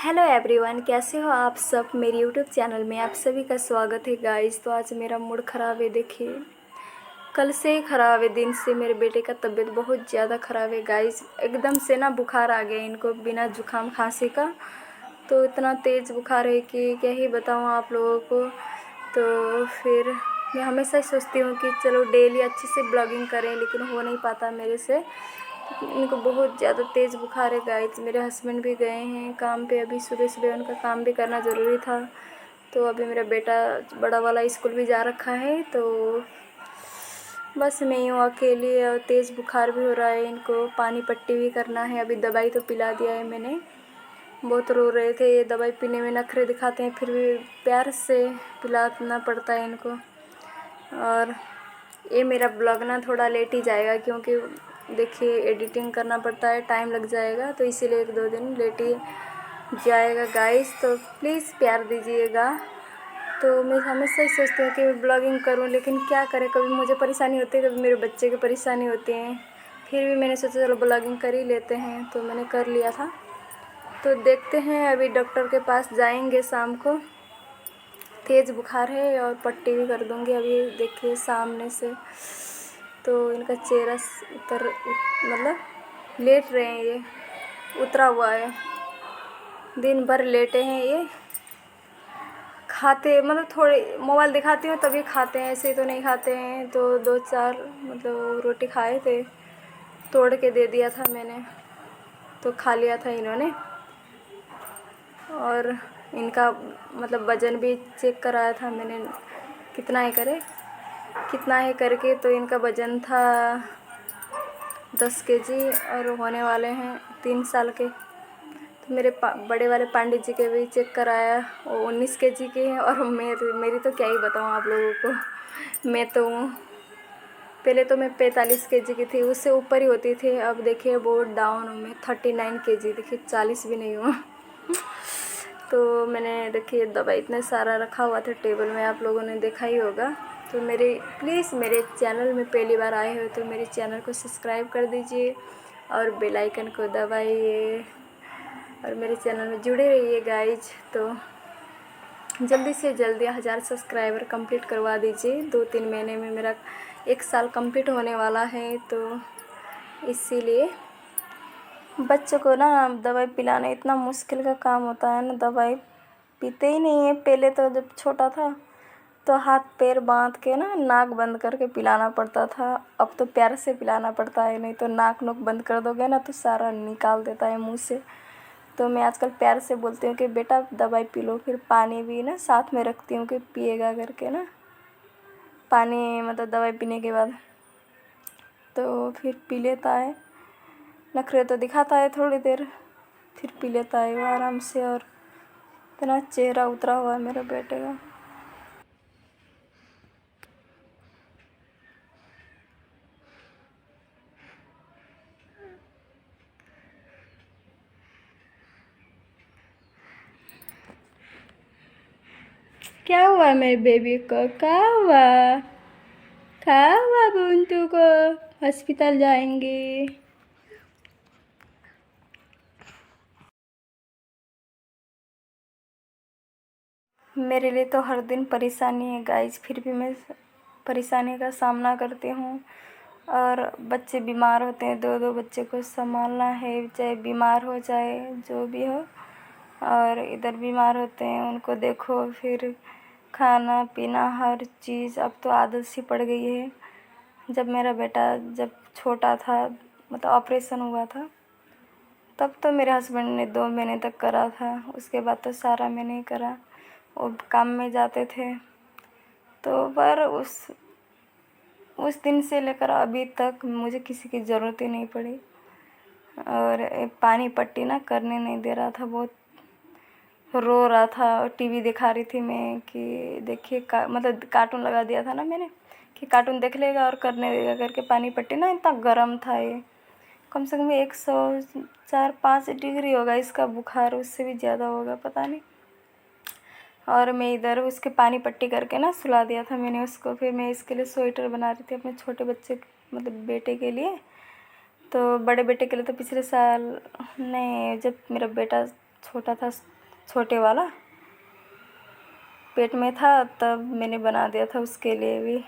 Hello everyone, कैसे हो आप सब। मेरे यूट्यूब चैनल में आप सभी का स्वागत है गाइस। तो आज मेरा मूड ख़राब है। देखिए, कल से ही ख़राब है। दिन से मेरे बेटे का तबीयत बहुत ज़्यादा ख़राब है गाइस। एकदम से ना बुखार आ गया इनको बिना जुकाम खांसी का। तो इतना तेज़ बुखार है कि क्या ही बताऊँ आप लोगों को। तो फिर मैं हमेशा सोचती हूँ कि चलो डेली अच्छे से ब्लॉगिंग करें, लेकिन हो नहीं पाता मेरे से। इनको बहुत ज़्यादा तेज़ बुखार है गाइस। मेरे हस्बैंड भी गए हैं काम पे, अभी सुबह सुबह उनका काम भी करना ज़रूरी था। तो अभी मेरा बेटा बड़ा वाला स्कूल भी जा रखा है। तो बस मैं यूँ अकेली, और तेज़ बुखार भी हो रहा है। इनको पानी पट्टी भी करना है। अभी दवाई तो पिला दिया है मैंने। बहुत रो रहे थे, ये दवाई पीने में नखरे दिखाते हैं, फिर भी प्यार से पिलाना पड़ता है इनको। और ये मेरा ब्लॉग ना थोड़ा लेट ही जाएगा, क्योंकि देखिए एडिटिंग करना पड़ता है, टाइम लग जाएगा। तो इसीलिए 1-2 दिन लेट ही जाएगा गाइस। तो प्लीज़ प्यार दीजिएगा। तो मैं हमेशा ही सोचती हूँ कि मैं ब्लॉगिंग करूँ, लेकिन क्या करें, कभी मुझे परेशानी होती है, कभी मेरे बच्चे की परेशानी होती है। फिर भी मैंने सोचा चलो ब्लॉगिंग कर ही लेते हैं, तो मैंने कर लिया था। तो देखते हैं, अभी डॉक्टर के पास जाएंगे शाम को। तेज़ बुखार है और पट्टी भी कर दूँगी अभी। देखिए सामने से तो इनका चेहरा मतलब लेट रहे हैं, ये उतरा हुआ है। दिन भर लेटे हैं ये। खाते मतलब थोड़े मोबाइल दिखाती हूँ तभी खाते हैं, ऐसे तो नहीं खाते हैं। तो 2-4 मतलब रोटी खाए थे, तोड़ के दे दिया था मैंने, तो खा लिया था इन्होंने। और इनका मतलब वज़न भी चेक कराया था मैंने, कितना है करके। तो इनका वज़न था 10 केजी, और होने वाले हैं 3 साल के। तो मेरे बड़े वाले पंडित जी के भी चेक कराया, वो 19 केजी के हैं। और मेरी तो क्या ही बताऊँ आप लोगों को। मैं तो पहले तो मैं 45 केजी की थी, उससे ऊपर ही होती थी। अब देखिए बहुत डाउन हूँ मैं, 39 केजी। देखिए 40 भी नहीं हूँ। तो मैंने देखिए दवाई इतना सारा रखा हुआ था टेबल में, आप लोगों ने देखा ही होगा। तो प्लीज़ मेरे चैनल में पहली बार आए हो तो मेरे चैनल को सब्सक्राइब कर दीजिए और बेल आइकन को दबाइए, और मेरे चैनल में जुड़े रहिए गाइज। तो जल्दी से जल्दी 1000 सब्सक्राइबर कंप्लीट करवा दीजिए। 2-3 महीने में मेरा 1 साल कंप्लीट होने वाला है। तो इसीलिए बच्चों को ना दवाई पिलाना इतना मुश्किल का काम होता है ना। दवाई पीते ही नहीं है। पहले तो जब छोटा था तो हाथ पैर बांध के ना नाक बंद करके पिलाना पड़ता था। अब तो प्यार से पिलाना पड़ता है, नहीं तो नाक नोक बंद कर दोगे ना तो सारा निकाल देता है मुंह से। तो मैं आजकल प्यार से बोलती हूँ कि बेटा दवाई पी लो। फिर पानी भी ना साथ में रखती हूँ कि पिएगा करके ना, पानी मतलब दवाई पीने के बाद। तो फिर पी लेता है। नखरे तो दिखाता है थोड़ी देर, फिर पी लेता है वो आराम से। और इतना चेहरा उतरा हुआ है मेरे बेटे का। क्या हुआ मेरे बेबी को, क्या हुआ, क्या हुआ बुंटू को। हॉस्पिटल जाएंगे। मेरे लिए तो हर दिन परेशानी है गाइज, फिर भी मैं परेशानी का सामना करती हूँ। और बच्चे बीमार होते हैं, 2-2 बच्चे को संभालना है, चाहे बीमार हो चाहे जो भी हो। और इधर बीमार होते हैं, उनको देखो, फिर खाना पीना हर चीज़ अब तो आदत सी पड़ गई है। जब मेरा बेटा जब छोटा था, मतलब ऑपरेशन हुआ था, तब तो मेरे हस्बैंड ने 2 महीने तक करा था। उसके बाद तो सारा मैंने ही करा। वो काम में जाते थे। तो पर उस दिन से लेकर अभी तक मुझे किसी की ज़रूरत ही नहीं पड़ी। और पानी पट्टी ना करने नहीं दे रहा था, बहुत रो रहा था। और टीवी दिखा रही थी मैं कि देखिए मतलब कार्टून लगा दिया था ना मैंने, कि कार्टून देख लेगा और करने देगा करके। पानी पट्टी ना इतना गर्म था, ये कम से कम 104-105 डिग्री होगा इसका बुखार, उससे भी ज़्यादा होगा पता नहीं। और मैं इधर उसके पानी पट्टी करके ना सुला दिया था मैंने उसको। फिर मैं इसके लिए स्वेटर बना रही थी अपने छोटे बच्चे मतलब बेटे के लिए। तो बड़े बेटे के लिए तो पिछले साल नहीं, जब मेरा बेटा छोटा था छोटे वाला पेट में था, तब मैंने बना दिया था उसके लिए भी।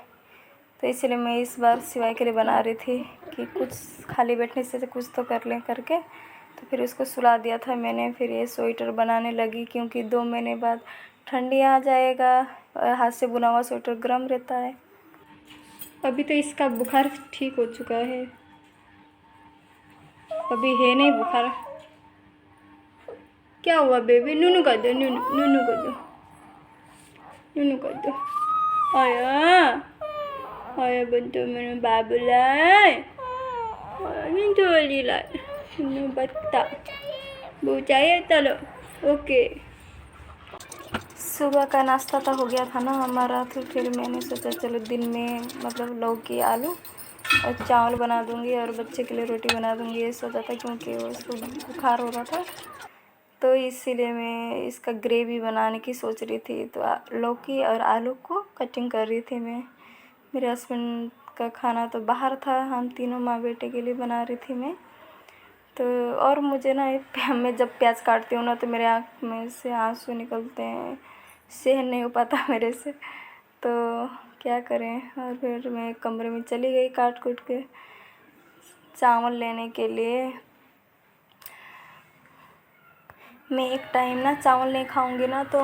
तो इसलिए मैं इस बार सिवाय के लिए बना रही थी कि कुछ खाली बैठने से कुछ तो कर लें करके। तो फिर उसको सुला दिया था मैंने। फिर ये स्वेटर बनाने लगी, क्योंकि 2 महीने बाद ठंडी आ जाएगा और हाथ से बुना हुआ स्वेटर गर्म रहता है। अभी तो इसका बुखार ठीक हो चुका है, अभी है नहीं बुखार। क्या हुआ बेबी? नूनू कर दो, नूनू नूनू कर दो, नूनू कर दो। आया आया बंतो मेरे बाबूला, मिंटोली ला नू बत्ता बुचाए। चलो ओके। सुबह का नाश्ता तो हो गया था ना हमारा, तो फिर मैंने सोचा चलो दिन में मतलब लौकी आलू और चावल बना दूंगी और बच्चे के लिए रोटी बना दूंगी, ये सोचा था, क्योंकि उसको बुखार हो रहा था। तो इसीलिए मैं इसका ग्रेवी बनाने की सोच रही थी। तो लौकी और आलू को कटिंग कर रही थी मैं। मेरे हस्बैंड का खाना तो बाहर था, हम तीनों माँ बेटे के लिए बना रही थी मैं। तो और मुझे ना मैं जब प्याज काटती हूँ ना तो मेरे आँख में से आंसू निकलते हैं, सहन नहीं हो पाता मेरे से, तो क्या करें। और फिर मैं कमरे में चली गई काट कूट के चावल लेने के लिए। मैं एक टाइम ना चावल नहीं खाऊंगी ना तो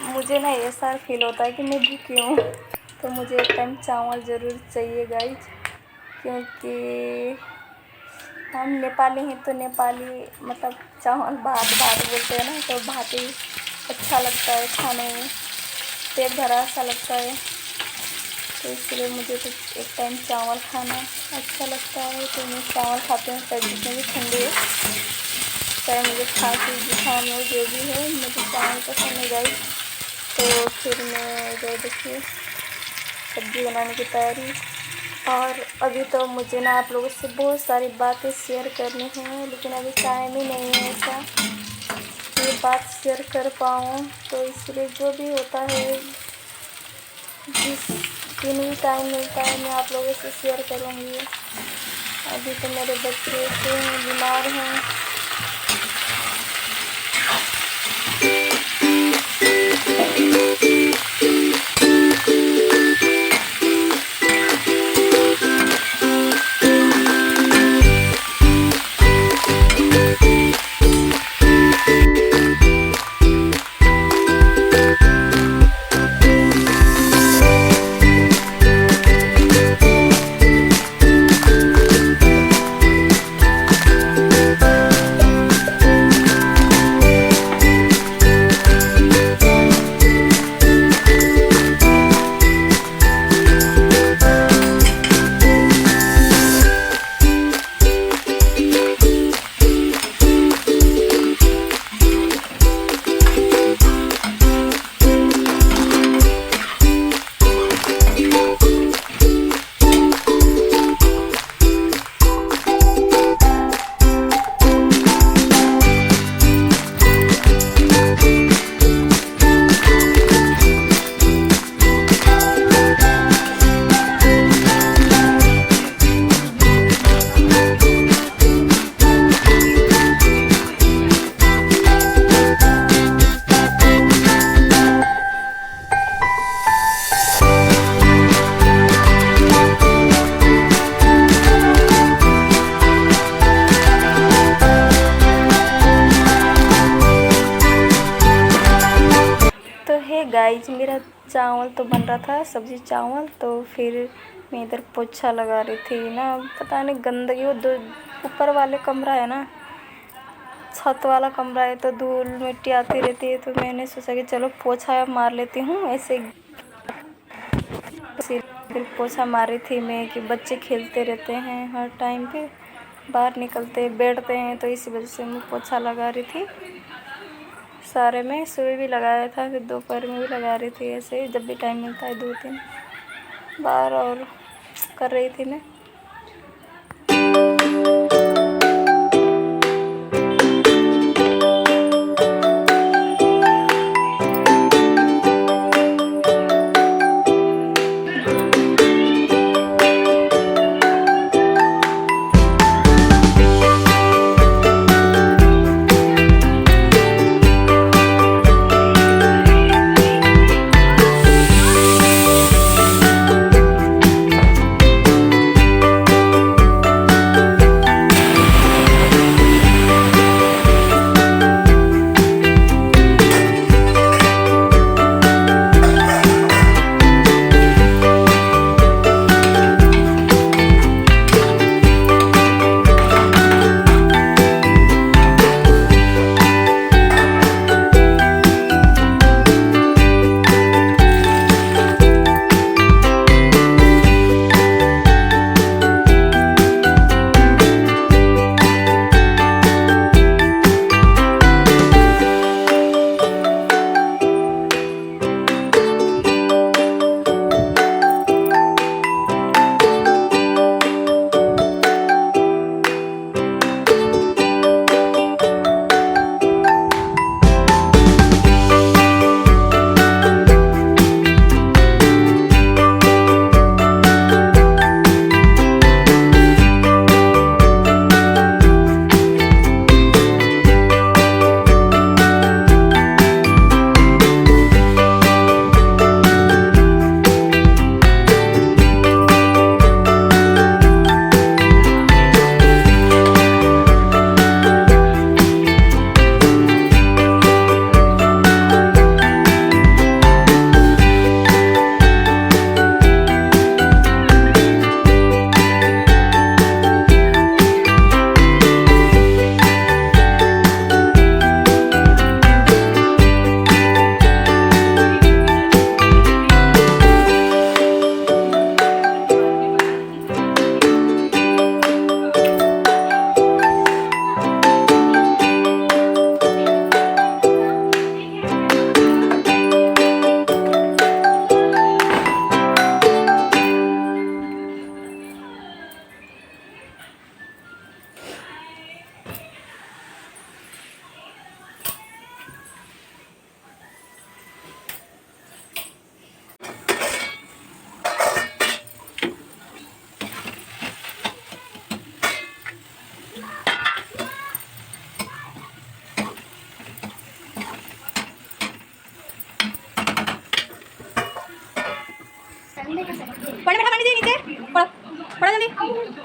मुझे ना ऐसा फील होता है कि मैं भूखी हूँ। तो मुझे एक टाइम चावल ज़रूर चाहिए गाइज, क्योंकि हम नेपाली हैं। तो नेपाली मतलब चावल भात भात बोलते हैं ना, तो भात ही अच्छा लगता है खाने में, पेट भरा सा लगता है। तो इसलिए मुझे तो एक टाइम चावल खाना अच्छा लगता है। तो मैं चावल खाती हूँ, चाहे जितने भी ठंडे हो, चाहे मुझे खांसी जुकाम हो, जो भी हो, मुझे चावल पसंद है गाइस। तो फिर मैं जो देखिए सब्ज़ी बनाने की तैयारी। और अभी तो मुझे ना आप लोगों से बहुत सारी बातें शेयर करनी हैं, लेकिन अभी टाइम ही नहीं है ऐसा ये बात शेयर कर पाऊँ। तो इसलिए जो भी होता है, जिस दिन भी टाइम मिलता है, मैं आप लोगों से शेयर करूँगी। अभी तो मेरे बच्चे बीमार हैं। गाइज मेरा चावल तो बन रहा था, सब्जी चावल। तो फिर मैं इधर पोछा लगा रही थी ना, पता नहीं गंदगी वो दो ऊपर वाले कमरा है ना, छत वाला कमरा है, तो धूल मिट्टी आती रहती है। तो मैंने सोचा कि चलो पोछा मार लेती हूँ ऐसे। फिर पोछा मार रही थी मैं कि बच्चे खेलते रहते हैं हर टाइम पे, बाहर निकलते बैठते हैं, तो इसी वजह से मैं पोछा लगा रही थी सारे में। सुबह भी लगाया था, फिर दोपहर में भी लगा रही थी, ऐसे जब भी टाइम मिलता है 2-3 बार और कर रही थी मैं।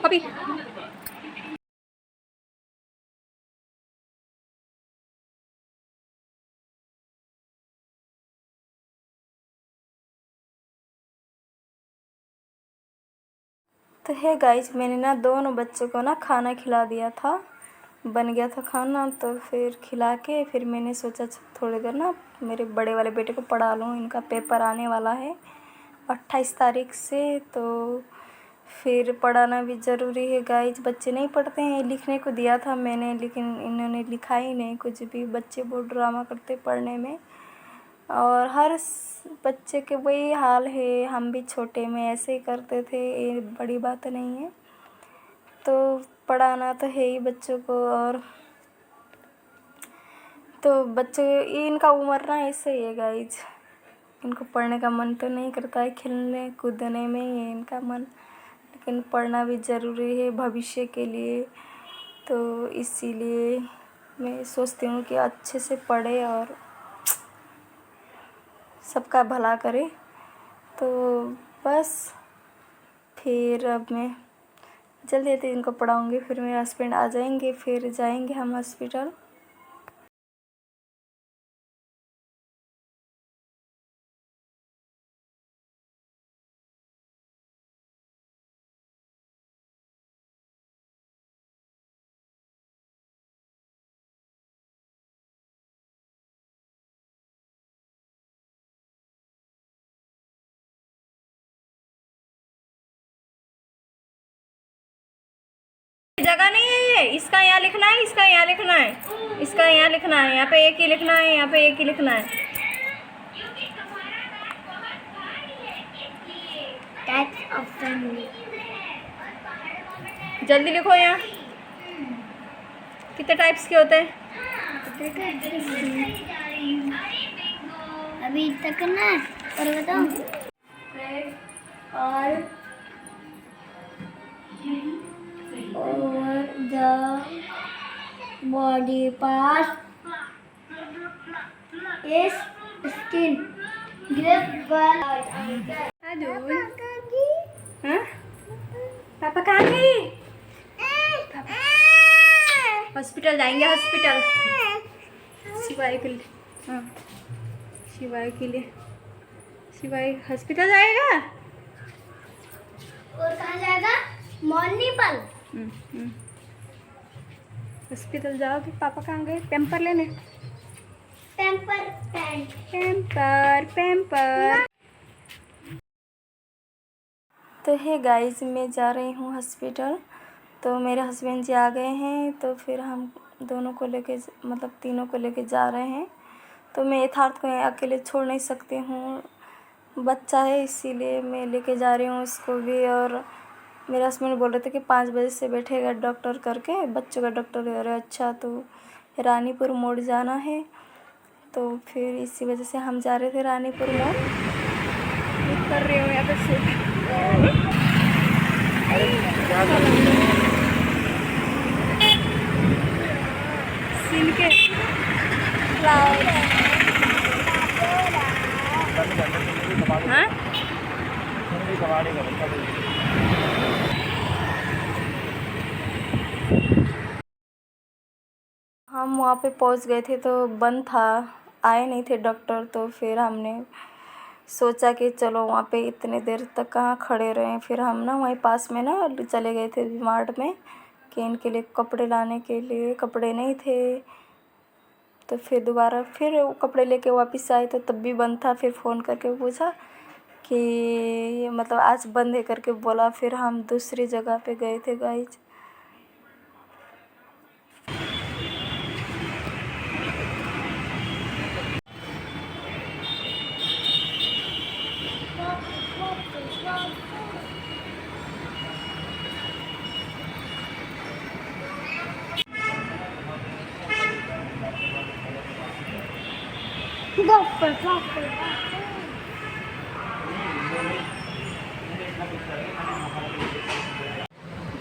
अभी तो है गाइज, मैंने ना दोनों बच्चों को ना खाना खिला दिया था, बन गया था खाना। तो फिर खिला के फिर मैंने सोचा थोड़ी देर ना मेरे बड़े वाले बेटे को पढ़ा लूँ, इनका पेपर आने वाला है 28 तारीख से। तो फिर पढ़ाना भी ज़रूरी है गाइज, बच्चे नहीं पढ़ते हैं। लिखने को दिया था मैंने, लेकिन इन्होंने लिखा ही नहीं कुछ भी। बच्चे बहुत ड्रामा करते पढ़ने में, और हर बच्चे के वही हाल है। हम भी छोटे में ऐसे ही करते थे, ये बड़ी बात नहीं है। तो पढ़ाना तो है ही बच्चों को। और तो बच्चे, इनका उम्र ना ऐसे ही है गाइज, इनको पढ़ने का मन तो नहीं करता है, खेलने कूदने में ही है इनका मन। लेकिन पढ़ना भी ज़रूरी है भविष्य के लिए। तो इसीलिए मैं सोचती हूँ कि अच्छे से पढ़े और सबका भला करे। तो बस फिर अब मैं जल्दी इनको पढ़ाऊँगी, फिर मेरे हस्बैंड आ जाएंगे, फिर जाएंगे हम हॉस्पिटल। जगह नहीं है ये, इसका यहाँ लिखना है, इसका यहाँ लिखना है, इसका यहाँ लिखना है, यहाँ पे एक ही लिखना है, यहाँ पे एक ही लिखना है। जल्दी लिखो। यहाँ कितने टाइप्स के होते हैं? अभी तक ना और बताओ। और the body part is skin. Give one. हाँ? पापा कहाँ गए? हॉस्पिटल जाएंगे, हॉस्पिटल शिवाय के लिए। हाँ, शिवाय के लिए, शिवाय हॉस्पिटल जाएगा। और कहाँ जाएगा? मॉर्निंग हॉस्पिटल जाओगे। पापा कहाँ गए? पैम्पर लेने। Pamper pamper. तो है गाइस, मैं जा रही हूँ हॉस्पिटल। तो मेरे हस्बैंड जी आ गए हैं, तो फिर हम दोनों को लेके, मतलब तीनों को लेके जा रहे हैं। तो मैं यथार्थ को अकेले छोड़ नहीं सकती हूँ, बच्चा है इसीलिए मैं लेके जा रही हूँ उसको भी। और मेरे हस्बैंड बोल रहे थे कि 5 बजे से बैठेगा डॉक्टर करके, बच्चों का डॉक्टर। अरे अच्छा, तो रानीपुर मोड़ जाना है, तो फिर इसी वजह से हम जा रहे थे रानीपुर मोड़। कर रही हूँ यहाँ पे शूट। सीन के हाँ? हम वहाँ पे पहुँच गए थे तो बंद था, आए नहीं थे डॉक्टर। तो फिर हमने सोचा कि चलो वहाँ पे इतने देर तक कहाँ खड़े रहें। फिर हम ना वहीं पास में ना चले गए थे वी-मार्ट में, कि इनके लिए कपड़े लाने के लिए। कपड़े नहीं थे, तो फिर दोबारा फिर वो कपड़े लेके वापस आए तो तब भी बंद था। फिर फ़ोन करके पूछा कि ये मतलब आज बंद है करके बोला। फिर हम दूसरी जगह पे गए थे गाइज।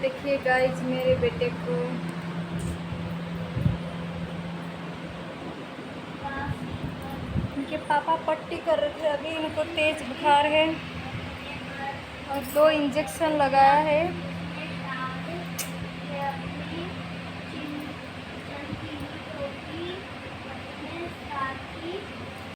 देखिए गाइज मेरे बेटे को, इनके पापा पट्टी कर रहे थे। अभी इनको तेज बुखार है और 2 इंजेक्शन लगाया है।